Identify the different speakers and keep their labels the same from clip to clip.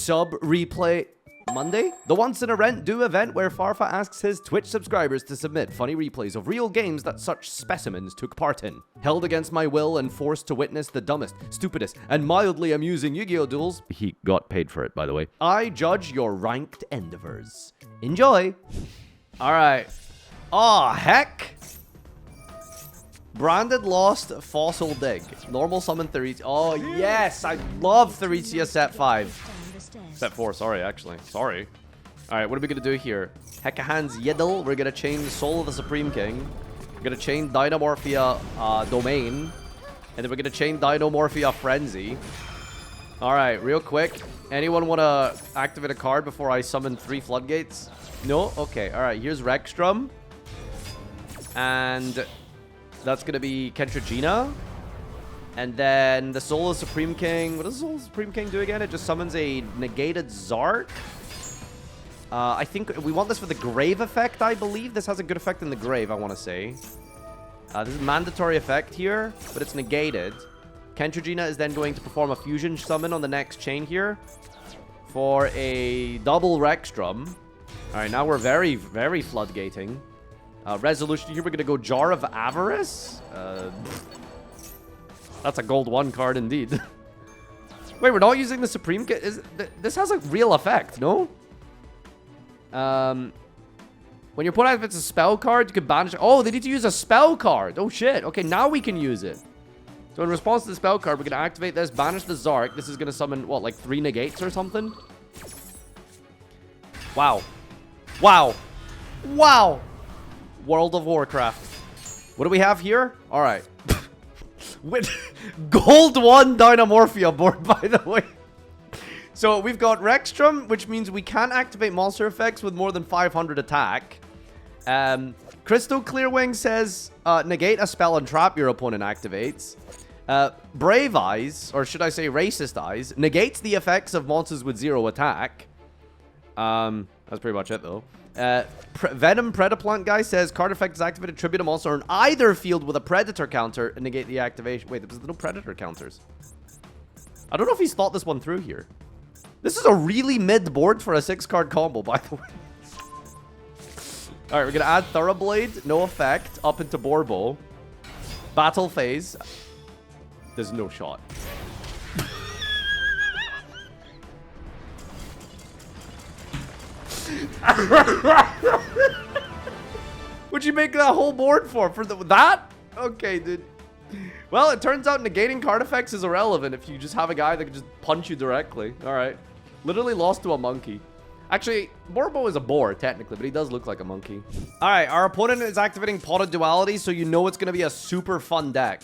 Speaker 1: sub replay Monday? The Once in a Rent Do event where Farfa asks his Twitch subscribers to submit funny replays of real games that such specimens took part in. Held against my will and forced to witness the dumbest, stupidest, and mildly amusing Yu-Gi-Oh! Duels. He got paid for it, by the way. I judge your ranked endeavors. Enjoy! Alright. Aw, heck! Branded Lost Fossil Dig. Normal summon Theritia. Oh, yes! I love Theritia set 5. Set 4, sorry, actually. Sorry. Alright, what are we gonna do here? Hekahan's Yiddle. We're gonna chain Soul of the Supreme King. We're gonna chain Dinomorphia Domain. And then we're gonna chain Dinomorphia Frenzy. Alright, real quick. Anyone wanna activate a card before I summon 3 floodgates? No? Okay, alright. Here's Rekstrom. And that's gonna be Kentragina. And then the Soul of Supreme King. What does the Soul of Supreme King do again? It just summons a negated Zark. I think we want this for the Grave effect, I believe. This has a good effect in the Grave, I want to say. This is a mandatory effect here, but it's negated. Kentragina is then going to perform a fusion summon on the next chain here for a double Rekstrom. Alright, now we're very, very floodgating. Resolution here, we're going to go Jar of Avarice. That's a gold 1 card indeed. Wait, we're not using the Supreme Kit? This has a real effect, no? When your opponent activates a spell card, you can banish... Oh, they need to use a spell card. Oh, shit. Okay, now we can use it. So in response to the spell card, we're going to activate this, banish the Zark. This is going to summon, what, like 3 negates or something? Wow. Wow. Wow. World of Warcraft. What do we have here? All right. With gold 1 Dinomorphia board, by the way. So we've got Rekstrom, which means we can't activate monster effects with more than 500 attack. Crystal Clearwing says negate a spell and trap your opponent activates. Brave Eyes, or should I say Racist Eyes, negates the effects of monsters with 0 attack. That's pretty much it, though. Venom Predaplant guy says card effect is activated, tribute a monster on either field with a predator counter and negate the activation. Wait, there's no predator counters. I don't know if he's thought this one through here. This is a really mid board for a 6-card combo, by the way. Alright, we're gonna add Thoroughblade, no effect, up into Borbo. Battle phase. There's no shot. What'd you make that whole board for? For that? Okay, dude. Well, it turns out negating card effects is irrelevant if you just have a guy that can just punch you directly. Alright. Literally lost to a monkey. Actually, Borbo is a boar, technically, but he does look like a monkey. Alright, our opponent is activating Pot of Duality, so you know it's going to be a super fun deck.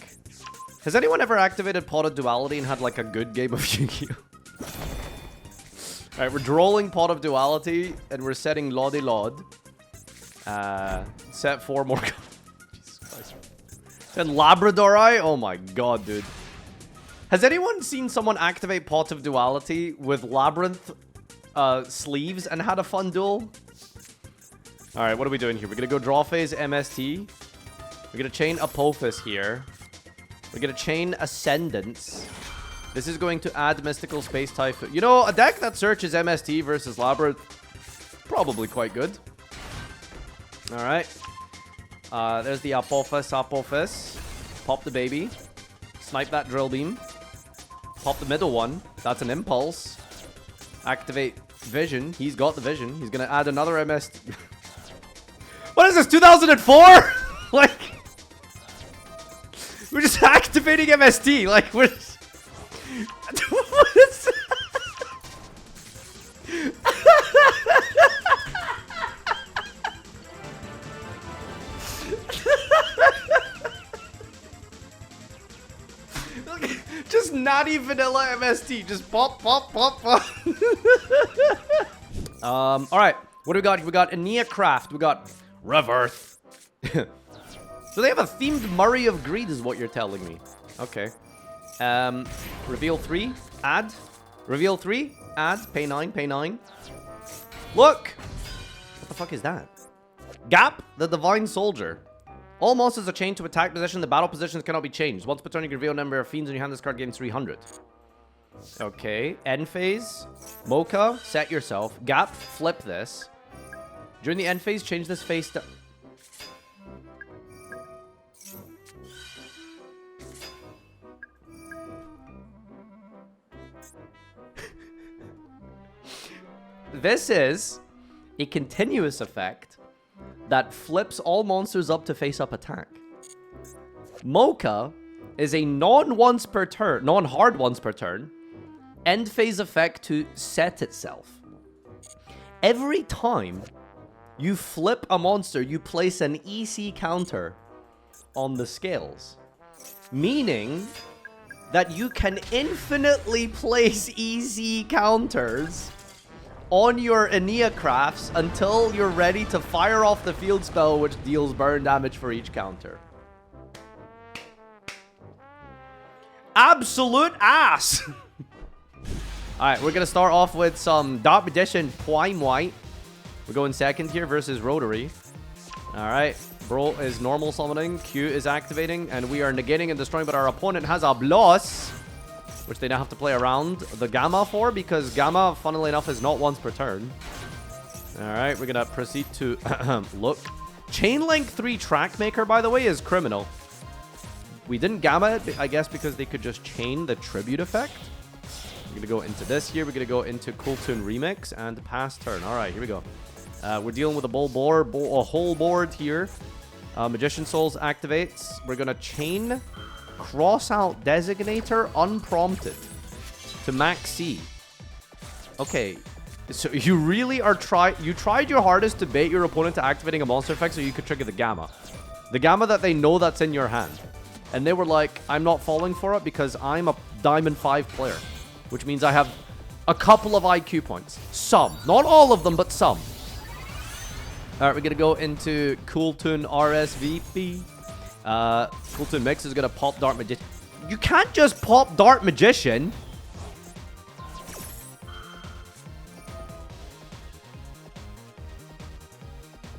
Speaker 1: Has anyone ever activated Pot of Duality and had, like, a good game of Yu-Gi-Oh? Alright, we're drawing Pot of Duality, and we're setting Lodi Lod. Set 4 more. Jesus Christ. And Labrador Eye? Oh my god, dude. Has anyone seen someone activate Pot of Duality with Labyrinth sleeves and had a fun duel? Alright, what are we doing here? We're gonna go draw phase MST. We're gonna chain Apophis here. We're gonna chain Ascendance. This is going to add Mystical Space Typhoon. You know, a deck that searches MST versus Labyrinth, probably quite good. Alright. There's the Apophis. Pop the baby. Snipe that Drill Beam. Pop the middle one. That's an Impulse. Activate Vision. He's got the Vision. He's going to add another MST. What is this, 2004? Like, we're just activating MST. Like, we're... What is that? Just natty vanilla MST. Just pop, pop, pop, pop. Alright. What do we got? We got Enneacraft. We got Reverse. So they have a themed Murray of Greed is what you're telling me. Okay. Reveal 3. Add. Reveal 3. Add. Pay 9. Pay 9. Look. What the fuck is that? Gap. The Divine Soldier. All monsters are chained to attack position. The battle positions cannot be changed. Once per turn, you can reveal a number of fiends in your hand. This card gains 300. Okay, end phase. Mocha, set yourself. Gap, flip this. During the end phase, change this face to... This is a continuous effect that flips all monsters up to face-up attack. Mocha is a non-once per turn, non-hard once per turn, end phase effect to set itself. Every time you flip a monster, you place an EC counter on the scales. Meaning that you can infinitely place EC counters on your Enneacrafts until you're ready to fire off the field spell, which deals burn damage for each counter. Absolute ass! Alright, we're gonna start off with some Dark Magician Prime White. We're going second here versus Rotary. Alright, Bro is normal summoning, Q is activating, and we are negating and destroying, but our opponent has a Bloss, which they now have to play around the Gamma for, because Gamma, funnily enough, is not once per turn. Alright, we're gonna proceed to look. Chain Link 3 Trackmaker, by the way, is criminal. We didn't Gamma it, I guess, because they could just chain the Tribute effect. We're gonna go into this here. We're gonna go into Kewl Tune Remix and pass turn. Alright, here we go. We're dealing with a a whole board here. Magician Souls activates. We're gonna chain Cross Out Designator unprompted to max C. Okay, so you really are you tried your hardest to bait your opponent to activating a monster effect so you could trigger the Gamma. The Gamma that they know that's in your hand. And they were like, I'm not falling for it because I'm a Diamond 5 player. Which means I have a couple of IQ points. Some. Not all of them, but some. Alright, we're going to go into Kewl Tune RSVP. Kewl Tune Mix is going to pop Dark Magician. You can't just pop Dark Magician.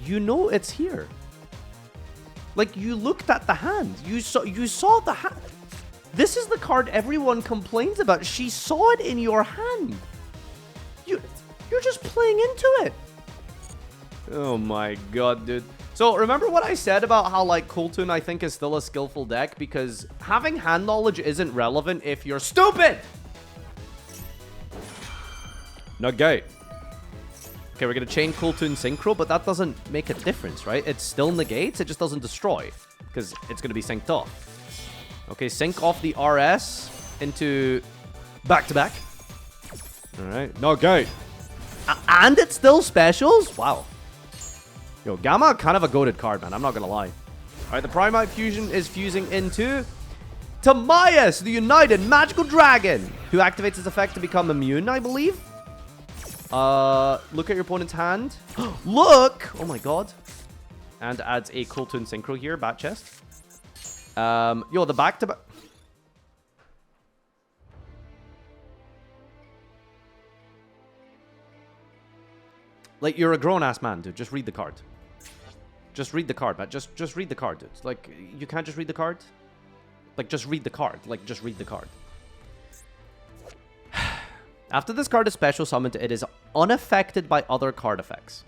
Speaker 1: You know it's here. Like, you looked at the hand. You saw the hand. This is the card everyone complains about. She saw it in your hand. You're just playing into it. Oh my god, dude. So, remember what I said about how, like, Kewl Tune, I think, is still a skillful deck? Because having hand knowledge isn't relevant if you're stupid! Negate. Okay, we're going to chain Kewl Tune Synchro, but that doesn't make a difference, right? It still negates, it just doesn't destroy. Because it's going to be synced off. Okay, sync off the RS into back-to-back. Alright, negate. And it's still specials? Wow. Yo, Gamma, kind of a goated card, man. I'm not going to lie. Alright, the Primite Fusion is fusing into Timaeus, the United Magical Dragon, who activates his effect to become immune, I believe. Look at your opponent's hand. Look! Oh my god. And adds a Kewl Tune Synchro here, bat chest. Yo, the back-to-back... Like, you're a grown-ass man, dude. Just read the card. Just read the card, man. Just read the card, dude. Like, you can't just read the card? Like, just read the card. Like, just read the card. After this card is special summoned, it is unaffected by other card effects.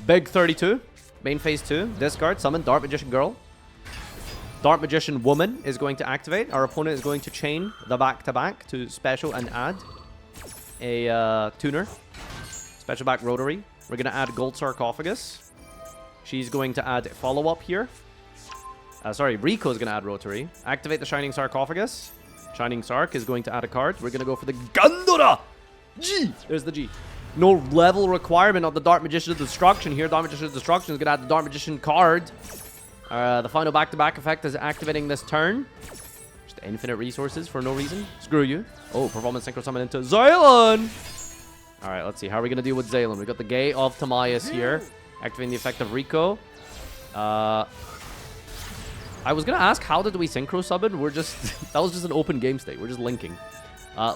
Speaker 1: Big 32. Main phase 2. Discard. Summon Dark Magician Girl. Dark Magician Woman is going to activate. Our opponent is going to chain the back-to-back to special and add a tuner. Special back Rotary. We're going to add Gold Sarcophagus. She's going to add follow-up here. Sorry, Rico is going to add Rotary. Activate the Shining Sarcophagus. Shining Sark is going to add a card. We're going to go for the Gandora G. There's the G. No level requirement on the Dark Magician of Destruction here. Dark Magician of Destruction is going to add the Dark Magician card. The final back-to-back effect is activating this turn. Just infinite resources for no reason. Screw you. Oh, Performance Synchro Summon into Zaylon. Alright, let's see. How are we going to deal with Zaylon? We got the Gay of Timaeus here. Activating the effect of Rico. I was going to ask, how did we synchro summon? We're just... that was just an open game state. We're just linking.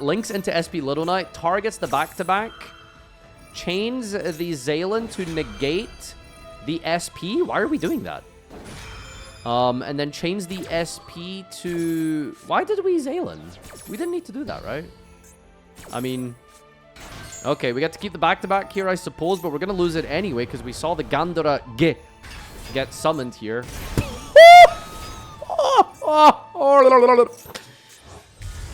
Speaker 1: Links into SP Little Knight. Targets the back-to-back. Chains the Zaylon to negate the SP. Why are we doing that? And then change the SP to... Why did we Zaylan? We didn't need to do that, right? I mean... Okay, we got to keep the back-to-back here, I suppose, but we're going to lose it anyway because we saw the Gandara get summoned here.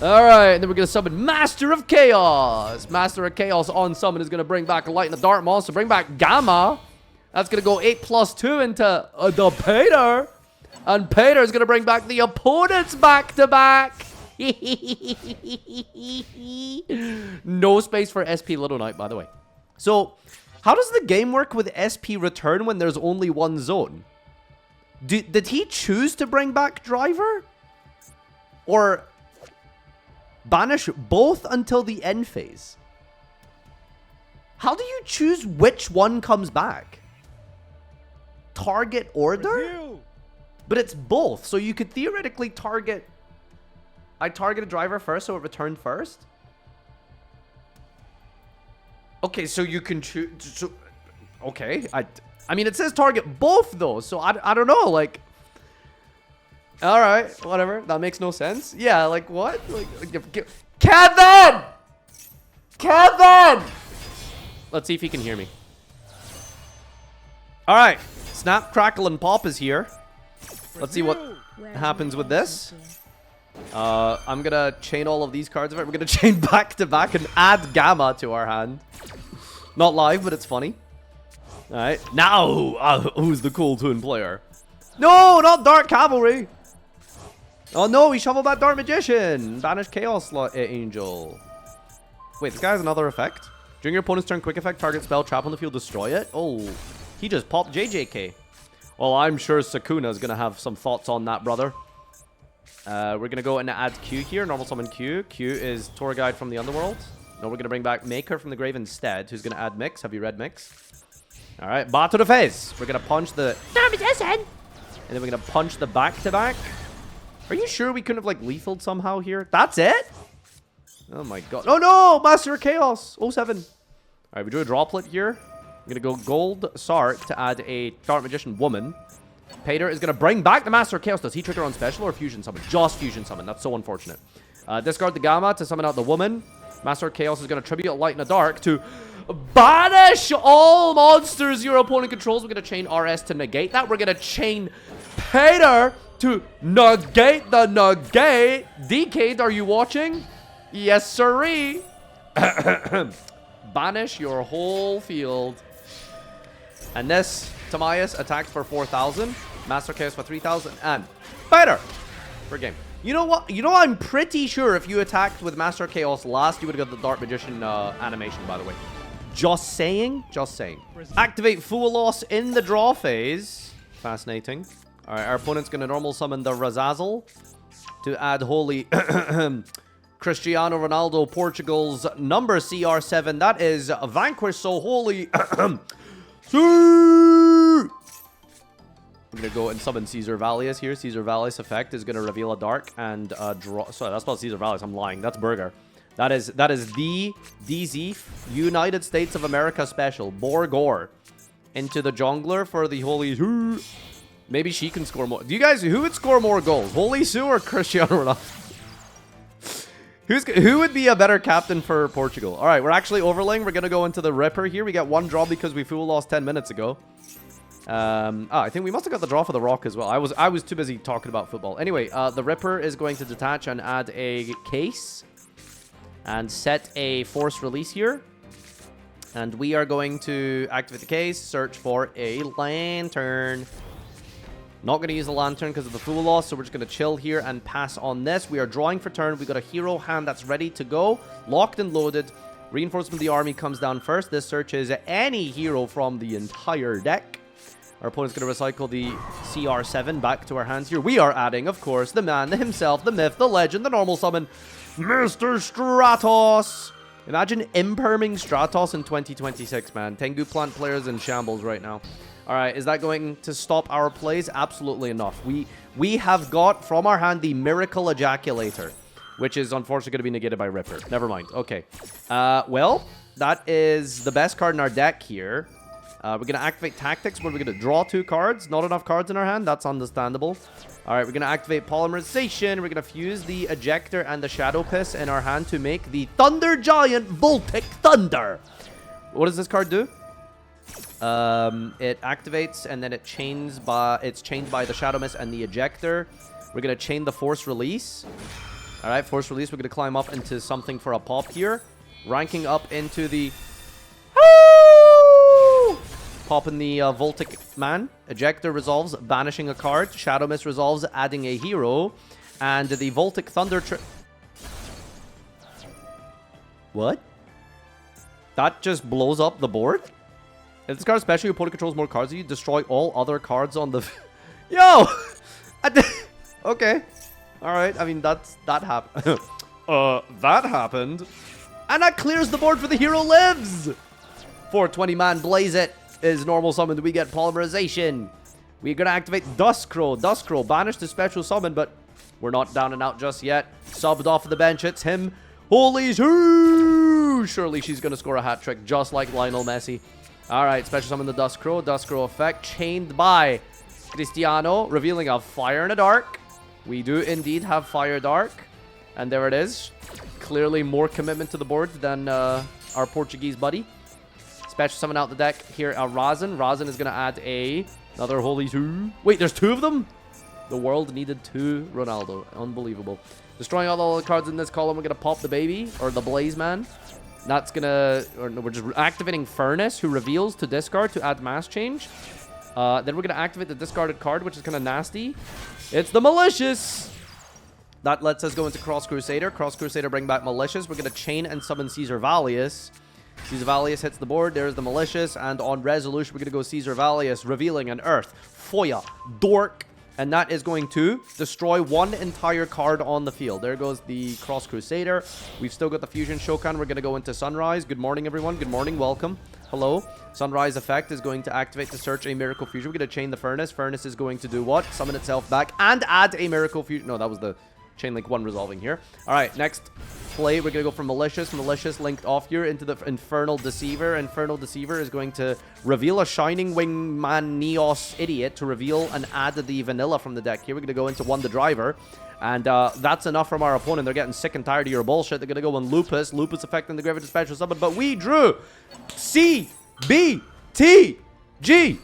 Speaker 1: Alright, and then we're going to summon Master of Chaos. Master of Chaos on summon is going to bring back a Light and a Dark Monster, bring back Gamma. That's going to go 8+2 into the Pater. And Pater is going to bring back the opponent's back-to-back. No space for SP Little Knight, by the way. So, how does the game work with SP return when there's only one zone? Did he choose to bring back Driver? Or banish both until the end phase? How do you choose which one comes back? Target order? But it's both, so you could theoretically target... I targeted Driver first, so it returned first? Okay, so you can choose... So, okay, I mean, it says target both, though, so I don't know, like... Alright, whatever, that makes no sense. Yeah, like, what? Like, Kevin! Kevin! Let's see if he can hear me. Alright, Snap, Crackle, and Pop is here. Let's see what happens with this. I'm gonna chain all of these cards. We're gonna chain back to back and add Gamma to our hand. Not live, but it's funny. Alright, now who's the Kewl Tune player? No, not Dark Cavalry. Oh no, he shuffled that Dark Magician. Banish Chaos Angel. Wait, this guy has another effect. During your opponent's turn, quick effect, target spell, trap on the field, destroy it. Oh, he just popped JJK. Well, I'm sure Sakuna is going to have some thoughts on that, brother. We're going to go and add Q here. Normal summon Q. Q is Tour Guide from the Underworld. No, we're going to bring back Maker from the grave instead, who's going to add Mix. Have you read Mix? All right, bat to the face. We're going to punch the... And then we're going to punch the back-to-back. Are you sure we couldn't have, like, lethaled somehow here? That's it? Oh, my God. Oh, no! Master of Chaos. 07. All right, we drew a droplet here. I'm going to go Gold Sark to add a Dark Magician Woman. Pater is going to bring back the Master of Chaos. Does he trigger on special or fusion summon? Just fusion summon. That's so unfortunate. Discard the Gamma to summon out the Woman. Master of Chaos is going to tribute Light in the Dark to banish all monsters your opponent controls. We're going to chain RS to negate that. We're going to chain Pater to negate the negate. Decade, are you watching? Yes, sirree. Banish your whole field. And this, Tamias, attacks for 4,000. Master Chaos for 3,000. And Pater for game. You know what? You know, I'm pretty sure if you attacked with Master Chaos last, you would have got the Dark Magician animation, by the way. Just saying. Just saying. Activate Fool Loss in the draw phase. Fascinating. All right, our opponent's going to normal summon the Razazel to add Holy Cristiano Ronaldo, Portugal's number CR7. That is Vanquish, so Holy... We're going to go and summon Caesar Valius here. Caesar Valius effect is going to reveal a dark and draw... Sorry, that's not Caesar Valius. I'm lying. That's Burger. That is the DZ United States of America special. Borgor into the jungler for the Holy... Maybe she can score more. Do you guys... Who would score more goals? Holy Sue or Cristiano Ronaldo? Who would be a better captain for Portugal? All right, we're actually overlaying. We're going to go into the Ripper here. We got one draw because we Fool lost 10 minutes ago. I think we must have got the draw for the Rock as well. I was too busy talking about football. Anyway, the Ripper is going to detach and add a case. And set a force release here. And we are going to activate the case. Search for a lantern. Not going to use the lantern because of the Fool loss, so we're just going to chill here and pass on this. We are drawing for turn. We got a hero hand that's ready to go. Locked and loaded. Reinforcement of the army comes down first. This searches any hero from the entire deck. Our opponent's going to recycle the CR7 back to our hands here. We are adding, of course, the man, the himself, the myth, the legend, the normal summon, Mr. Stratos. Imagine imperming Stratos in 2026, man. Tengu plant players in shambles right now. All right, is that going to stop our plays? Absolutely enough. We have got from our hand the Miracle Ejaculator, which is unfortunately going to be negated by Ripper. Never mind. Okay. Well, that is the best card in our deck here. We're going to activate Tactics, where we're going to draw 2 cards. Not enough cards in our hand. That's understandable. All right, we're going to activate Polymerization. We're going to fuse the Ejector and the Shadow Piss in our hand to make the Thunder Giant Voltic Thunder. What does this card do? It activates, and then it's chained by the Shadow Mist and the Ejector. We're going to chain the Force Release. All right, Force Release. We're going to climb up into something for a pop here. Ranking up into the... Popping the Voltic Man. Ejector resolves, banishing a card. Shadow Mist resolves, adding a hero. And the Voltic Thunder... What? That just blows up the board? If this card special, your opponent controls more cards than you, destroy all other cards on the... Yo! Okay. Alright, I mean, that happened. That happened. And that clears the board for the hero lives! 420 man Blaze It is normal summoned. We get Polymerization. We're going to activate Duskcrow. Duskcrow, banish the special summon, but we're not down and out just yet. Subbed off the bench. It's him. Holy shoo! Surely she's going to score a hat trick, just like Lionel Messi. Alright, special summon the Duskcrow. Duskcrow effect, chained by Cristiano, revealing a Fire in the Dark. We do indeed have Fire Dark. And there it is. Clearly more commitment to the board than our Portuguese buddy. Special summon out the deck here. Razin. Razin is going to add another Holy Two. Wait, there's 2 of them? The world needed 2 Ronaldo. Unbelievable. Destroying all the cards in this column. We're going to pop the baby, or the Blaze Man. That's going to... Or no, we're just activating Furnace, who reveals to discard to add Mass Change. Then we're going to activate the discarded card, which is kind of nasty. It's the Malicious. That lets us go into Cross Crusader. Cross Crusader bring back Malicious. We're going to chain and summon Caesar Valius. Caesar Valius hits the board. There's the Malicious. And on Resolution, we're going to go Caesar Valius, revealing an Earth, Foya, Dork. And that is going to destroy 1 entire card on the field. There goes the Cross Crusader. We've still got the Fusion Shokan. We're going to go into Sunrise. Good morning, everyone. Good morning. Welcome. Hello. Sunrise effect is going to activate to search a Miracle Fusion. We're going to chain the Furnace. Furnace is going to do what? Summon itself back and add a Miracle Fusion. No, that was the Chain Link 1 resolving here. All right, next play, we're going to go from Malicious. Malicious linked off here into the Infernal Deceiver. Infernal Deceiver is going to reveal a Shining Wingman Neos Idiot to reveal and add the Vanilla from the deck. Here we're going to go into 1 the Driver. And that's enough from our opponent. They're getting sick and tired of your bullshit. They're going to go on Lupus. Lupus affecting the Gravity Special Summon. But we drew C, B, T, G.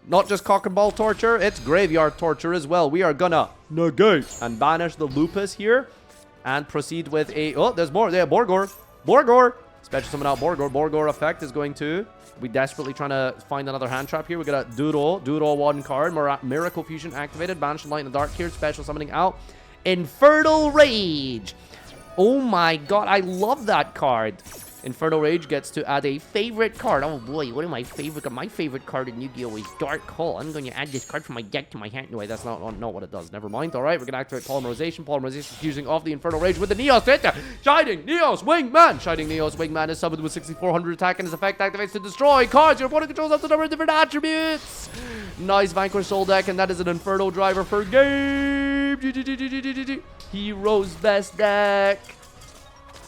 Speaker 1: Not just cock and ball torture, it's graveyard torture as well. We are gonna negate and banish the Lupus here. And proceed with a... Oh, there's more. Yeah, Borgor. Borgor. Special summon out Borgor. Borgor effect is going to... We desperately trying to find another hand trap here. We're gonna Doodle. Doodle 1 card. Miracle Fusion activated. Banish Light in the Dark here. Special summoning out Infernal Rage. Oh my god, I love that card. Infernal Rage gets to add a favorite card. Oh boy, what are my favorite? My favorite card in Yu-Gi-Oh! Is Dark Hole. I'm going to add this card from my deck to my hand. No, wait, that's not what it does. Never mind. Alright, we're going to activate Polymerization. Polymerization fusing off the Infernal Rage with the Neos hit. Shining Neos Wingman. Shining Neos Wingman is summoned with 6,400 attack, and his effect activates to destroy cards. Your opponent controls up to number of different attributes. Nice Vanquish Soul deck, and that is an Inferno driver for game. Hero's best deck.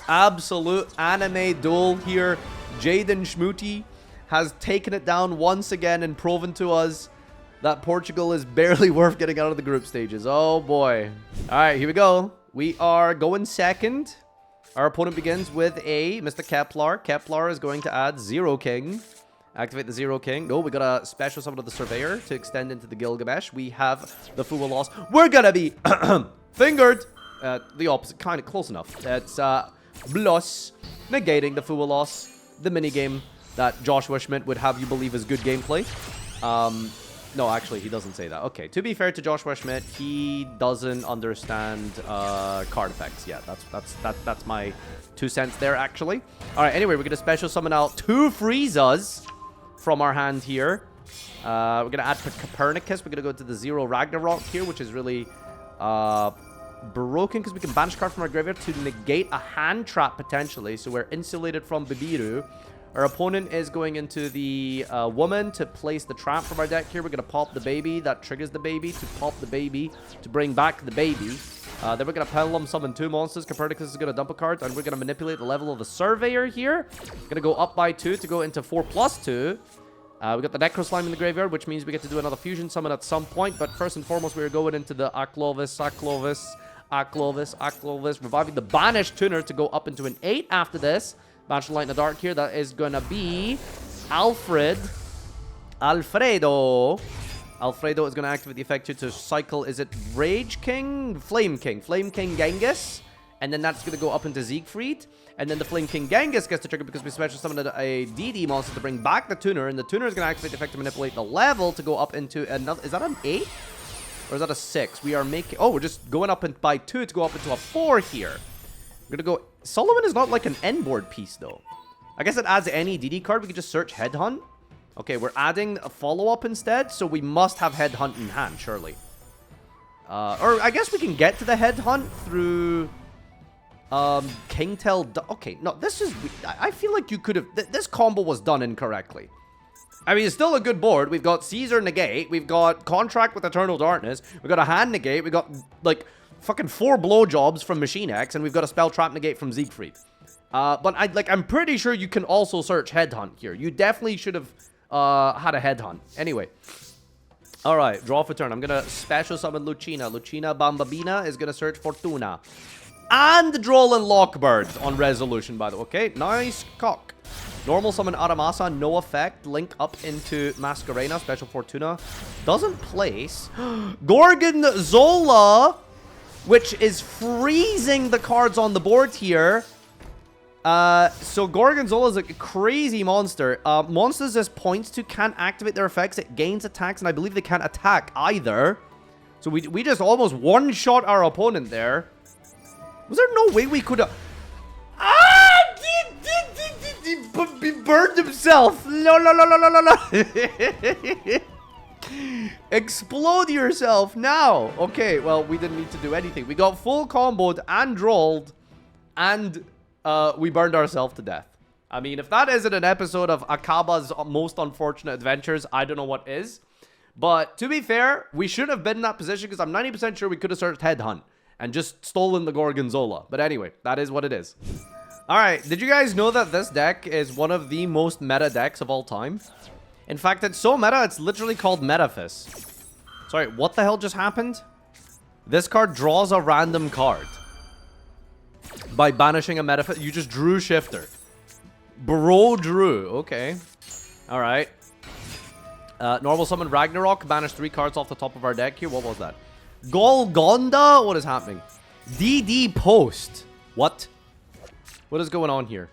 Speaker 1: Absolute anime duel here. Jaden Schmooty has taken it down once again and proven to us that Portugal is barely worth getting out of the group stages. Oh boy. Alright, here we go. We are going second. Our opponent begins with a Mr. Kepler. Kepler is going to add Zero King. Activate the Zero King. No, we got a special summon of the Surveyor to extend into the Gilgamesh. We have the Fuwa Loss. We're gonna be fingered. The opposite, kind of close enough. It's Bloss, negating the Fuwa Loss, the minigame that Joshua Schmidt would have you believe is good gameplay. No, actually, he doesn't say that. Okay, to be fair to Joshua Schmidt, he doesn't understand card effects. Yeah, that's my 2 cents there, actually. All right, anyway, we're going to special summon out 2 Friezas from our hand here. We're going to add Copernicus. We're going to go to the Zero Ragnarok here, which is really... broken because we can banish card from our graveyard to negate a hand trap potentially, so we're insulated from Bibiru. Our opponent is going into the woman to place the trap from our deck here. We're going to pop the baby. That triggers the baby to pop the baby to bring back the baby. Then we're going to Pendulum summon 2 monsters. Copernicus is going to dump a card, and we're going to manipulate the level of the Surveyor here. Going to go up by 2 to go into 4+2. We got the Necro Slime in the graveyard, which means we get to do another fusion summon at some point. But first and foremost, we're going into the Aklovis, reviving the Banished Tuner to go up into an 8 after this. Banish Light in the Dark here. That is going to be Alfredo. Alfredo is going to activate the effect here to cycle. Is it Rage King? Flame King Genghis. And then that's going to go up into Siegfried. And then the Flame King Genghis gets to trigger because we special summoned a DD monster to bring back the Tuner. And the Tuner is going to activate the effect to manipulate the level to go up into another... Is that an 8? Or is that a 6? We are making... Oh, we're just going up by 2 to go up into a 4 here. We're going to go... Solomon is not like an N-board piece, though. I guess it adds any DD card. We could just search Headhunt. Okay, we're adding a follow-up instead. So we must have Headhunt in hand, surely. Or I guess we can get to the Headhunt through... Kingtail... Okay, no, this is... I feel like you could have... This combo was done incorrectly. I mean, it's still a good board. We've got Caesar Negate. We've got Contract with Eternal Darkness. We've got a Hand Negate. We've got, like, fucking 4 Blowjobs from Machine X. And we've got a Spell Trap Negate from Siegfried. But, I'm pretty sure you can also search Headhunt here. You definitely should have had a Headhunt. Anyway. Alright, draw for turn. I'm going to special summon Lucina. Lucina Bambabina is going to search Fortuna. And Droll and Lockbird on resolution, by the way. Okay, nice cock. Normal summon Aramasa, no effect. Link up into Masquerena, special Fortuna. Doesn't place. Gorgon Zola, which is freezing the cards on the board here. So Gorgonzola is a crazy monster. Monsters this points to can't activate their effects. It gains attacks, and I believe they can't attack either. So we just almost one-shot our opponent there. Was there no way we could have... He burned himself. No. Explode yourself now. Okay, well, we didn't need to do anything. We got full comboed and rolled, and we burned ourselves to death. I mean, if that isn't an episode of Akaba's most unfortunate adventures, I don't know what is. But to be fair, we should have been in that position because I'm 90% sure we could have searched Headhunt and just stolen the Gorgonzola. But anyway, that is what it is. Alright, did you guys know that this deck is one of the most meta decks of all time? In fact, it's so meta, it's literally called Metaphys. Sorry, what the hell just happened? This card draws a random card. By banishing a Metaphys. You just drew Shifter. Bro drew. Okay. Alright. Normal summon Ragnarok. Banish 3 cards off the top of our deck here. What was that? Golgonda? What is happening? DD Post. What? What is going on here?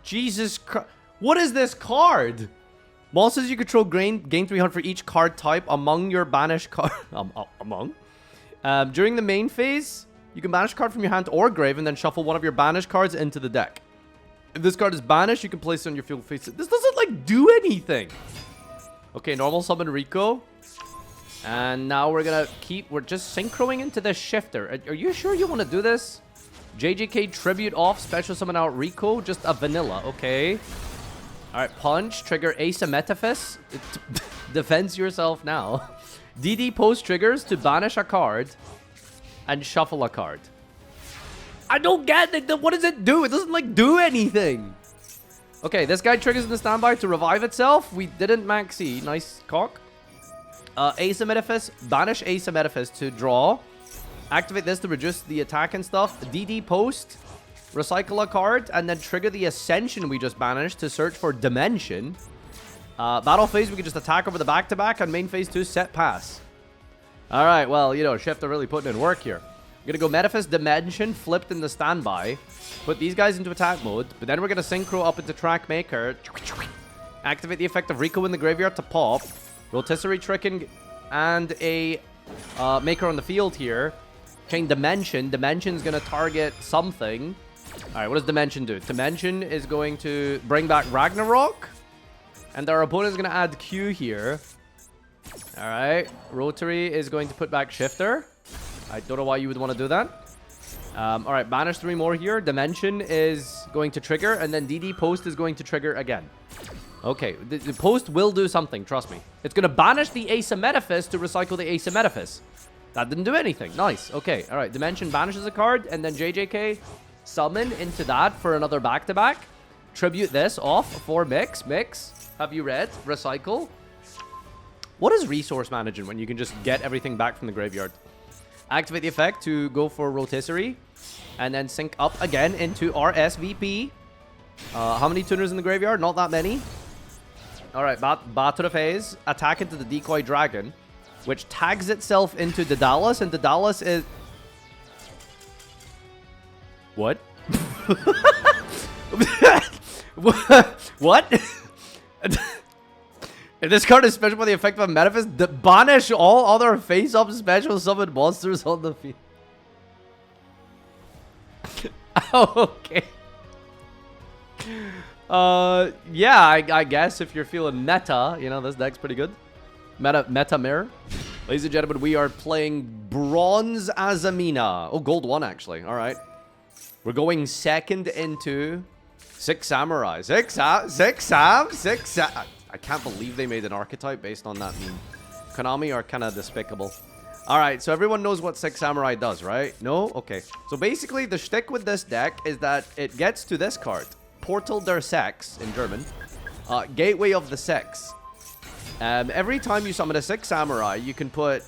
Speaker 1: Jesus Christ. What is this card? Monsters you control gain 300 for each card type among your banished card. During the main phase, you can banish a card from your hand or grave and then shuffle one of your banished cards into the deck. If this card is banished, you can place it on your field face. This doesn't, like, do anything. Okay, normal summon Rico. And now we're gonna we're just synchroing into the Shifter. Are you sure you want to do this? JJK Tribute off, special summon out Rico, just a vanilla, okay. Alright, punch, trigger Ace of Metaphys. Defense yourself now. DD Post triggers to banish a card and shuffle a card. I don't get it. What does it do? It doesn't, like, do anything. Okay, this guy triggers in the standby to revive itself. We didn't maxi. Nice cock. Ace of Metaphys. Banish Ace of Metaphys to draw. Activate this to reduce the attack and stuff. DD Post. Recycle a card. And then trigger the Ascension we just banished to search for Dimension. Battle phase, we can just attack over the back-to-back. On main phase 2, set pass. Alright, well, you know, Shifter really putting in work here. We're going to go Metaphys Dimension, flipped in the standby. Put these guys into attack mode. But then we're going to synchro up into Track Maker. Activate the effect of Rico in the graveyard to pop. Rotisserie Tricking and a Maker on the field here. Chain Dimension. Dimension's going to target something. Alright, what does Dimension do? Dimension is going to bring back Ragnarok. And our opponent is going to add Q here. Alright. Rotary is going to put back Shifter. I don't know why you would want to do that. Alright, banish 3 more here. Dimension is going to trigger. And then DD Post is going to trigger again. Okay, the Post will do something, trust me. It's going to banish the Ace of Metaphys to recycle the Ace of Metaphys. That didn't do anything. Nice. Okay, alright. Dimension banishes a card. And then JJK summon into that for another back-to-back. Tribute this off for Mix. Have you read? Recycle? What is resource management when you can just get everything back from the graveyard? Activate the effect to go for rotisserie. And then sync up again into RSVP. How many tuners in the graveyard? Not that many. Alright, bat to the phase. Attack into the decoy dragon. Which tags itself into Daedalus. And Daedalus is... What? What? If this card is special by the effect of a Metaphys, banish all other face-up special summon monsters on the field. Okay. Yeah, I guess if you're feeling meta, you know, this deck's pretty good. Meta mirror. Ladies and gentlemen, we are playing Bronze Azamina. Oh, gold 1, actually. All right. We're going second into Six Samurai. Six Sam. I can't believe they made an archetype based on that meme. Konami are kind of despicable. All right, so everyone knows what Six Samurai does, right? No? Okay. So basically, the shtick with this deck is that it gets to this card. Portal der Sex in German. Gateway of the Sex. Every time you summon a Six Samurai, you can put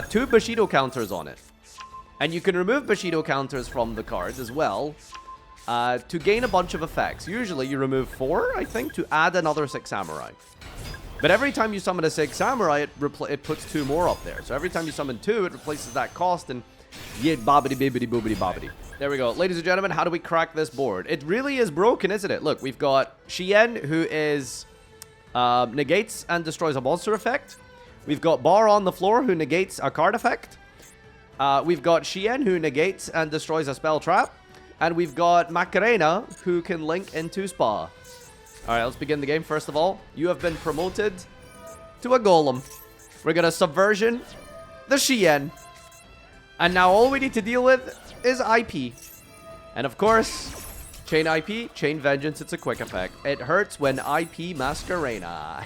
Speaker 1: 2 Bushido counters on it. And you can remove Bushido counters from the card as well. To gain a bunch of effects. Usually you remove 4, I think, to add another Six Samurai. But every time you summon a Six Samurai, it puts 2 more up there. So every time you summon 2, it replaces that cost and... Yeah, bobbity bibbity boobity bobbity. There we go. Ladies and gentlemen, how do we crack this board? It really is broken, isn't it? Look, we've got Shien, who is... negates and destroys a monster effect. We've got Bar on the floor, who negates a card effect. We've got Shien, who negates and destroys a spell trap. And we've got Macarena, who can link into Spa. Alright, let's begin the game. First of all, you have been promoted to a Golem. We're going to Subversion the Shien. And now all we need to deal with is IP. And of course, Chain IP, Chain Vengeance, it's a quick effect. It hurts when IP Masquerena.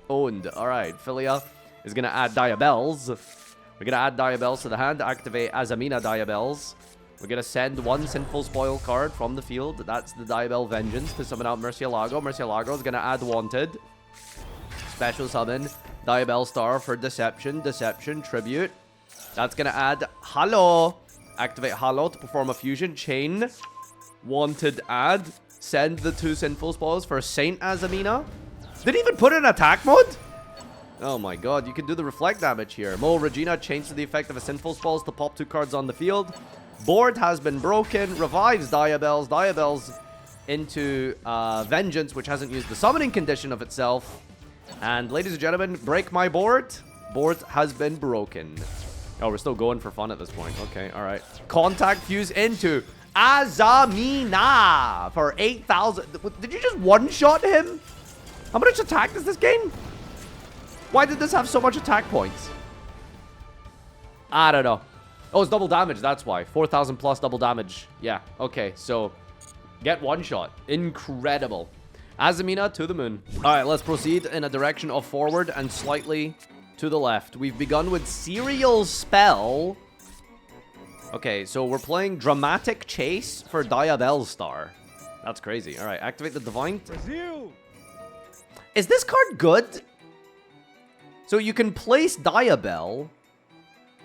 Speaker 1: Owned. Alright, Philia is going to add Diabels. We're going to add Diabels to the hand, activate Azamina Diabels. We're going to send 1 Sinful Spoil card from the field. That's the Diabel Vengeance to summon out Murcielago. Murcielago is going to add Wanted. Special summon Diabel Star for Deception. Deception, Tribute. That's going to add Halo. Activate Halo to perform a fusion. Chain. Wanted add. Send the 2 Sinful Spoils for Saint Azamina. Did he even put in attack mode? Oh my god, you can do the reflect damage here. Mo Regina changes the effect of a Sinful Spoils to pop 2 cards on the field. Board has been broken. Revives Diabels. Diabels into Vengeance, which hasn't used the summoning condition of itself. And ladies and gentlemen, break my board. Board has been broken. Oh, we're still going for fun at this point. Okay, all right. Contact Fuse into Azamina for 8,000. Did you just one-shot him? How much attack does this gain? Why did this have so much attack points? I don't know. Oh, it's double damage. That's why. 4,000 plus double damage. Yeah. Okay. So, get one shot. Incredible. Azamina to the moon. All right. Let's proceed in a direction of forward and slightly to the left. We've begun with Serial Spell. Okay. So, we're playing Dramatic Chase for Diabel Star. That's crazy. All right. Activate the Divine. Brazil. Is this card good? So, you can place Diabel.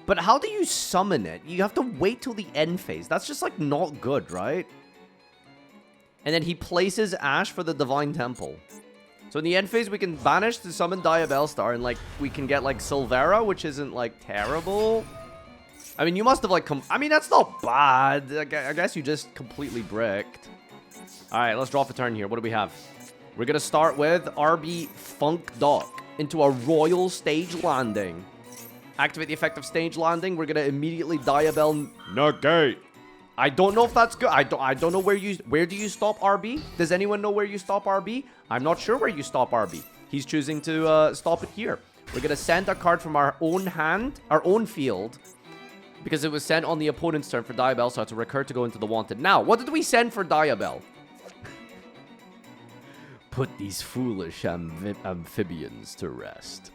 Speaker 1: But how do you summon it? You have to wait till the end phase. That's just, like, not good, right? And then he places Ash for the Divine Temple. So in the end phase, we can banish to summon Diabel Star. And, like, we can get, like, Silvera, which isn't, like, terrible. I mean, you must have, like, I mean, that's not bad. I guess you just completely bricked. All right, let's draw for turn here. What do we have? We're going to start with RB Funk Dock into a Royal Stage Landing. Activate the effect of Stage Landing. We're gonna immediately Diabel negate. I don't know if that's good. I don't know where do you stop RB? Does anyone know where you stop RB? I'm not sure where you stop RB. He's choosing to stop it here. We're gonna send a card from our own hand, our own field, because it was sent on the opponent's turn for Diabel, so it's a recur to go into the Wanted. Now, what did we send for Diabel? Put these foolish amphibians to rest.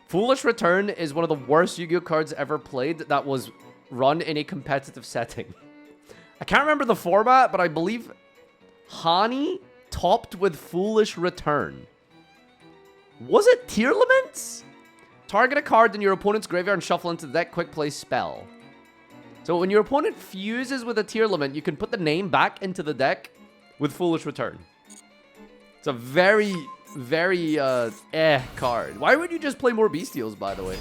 Speaker 1: Foolish Return is one of the worst Yu-Gi-Oh cards ever played that was run in a competitive setting. I can't remember the format, but I believe Hani popped with Foolish Return. Was it Tearlaments? Target a card in your opponent's graveyard and shuffle into the deck. Quick play spell. So when your opponent fuses with a Tearlament, you can put the name back into the deck with Foolish Return. It's a very, very, card. Why would you just play more Bestials, by the way?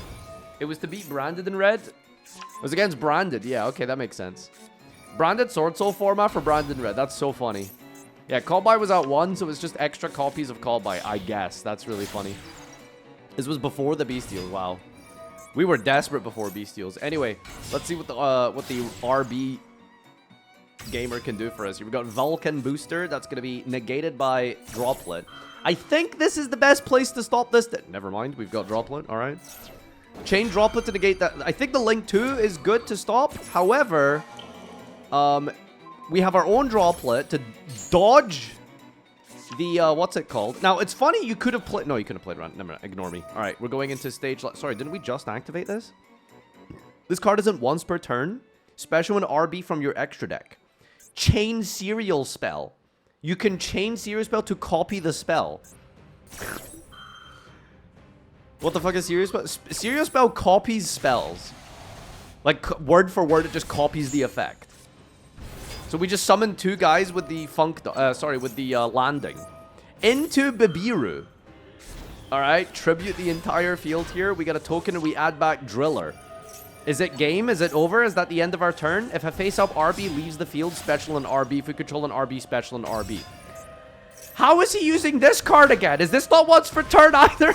Speaker 1: It was to beat Branded in red? It was against Branded. Yeah, okay, that makes sense. Branded Sword Soul format for Branded in red. That's so funny. Yeah, Call By was at 1, so it was just extra copies of Call By, I guess. That's really funny. This was before the Bestials. Wow. We were desperate before Bestials. Anyway, let's see what the RB gamer can do for us. Here we got Vulcan Booster. That's going to be negated by Droplet. I think this is the best place to stop this. Never mind. We've got Droplet. All right. Chain Droplet to negate that. I think the Link 2 is good to stop. However, we have our own Droplet to dodge the, what's it called? Now, it's funny, you could have played... No, you couldn't have played around. Never mind, ignore me. All right, we're going into stage... Sorry, didn't we just activate this? This card isn't once per turn. Special an RB from your extra deck. Chain Serial Spell. You can chain Serial Spell to copy the spell. What the fuck is Serial Spell? Serial Spell copies spells. Like, word for word, it just copies the effect. So we just summoned 2 guys with the landing. Into Bibiru. Alright, tribute the entire field here. We got a token and we add back Driller. Is it game? Is it over? Is that the end of our turn? If a face-up RB leaves the field, special an RB. If we control an RB, special an RB. How is he using this card again? Is this not once per turn either?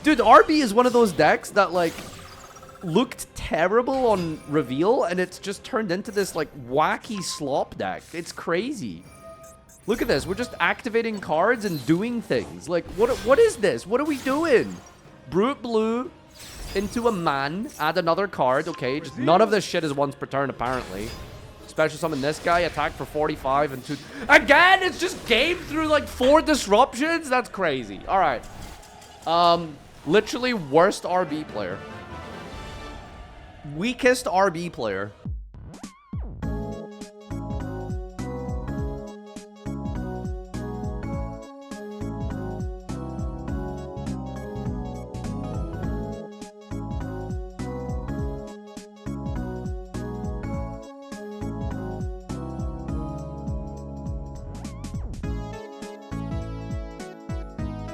Speaker 1: Dude, RB is one of those decks that, like, looked terrible on reveal, and it's just turned into this, like, wacky slop deck. It's crazy. Look at this. We're just activating cards and doing things. Like, what is this? What are we doing? Brute Blue into a man. Add another card. Okay, just none of this shit is once per turn, apparently. Special summon this guy. Attack for 45 and 2... Again, it's just game through, like, 4 disruptions? That's crazy. All right. Literally worst RB player. Weakest RB player.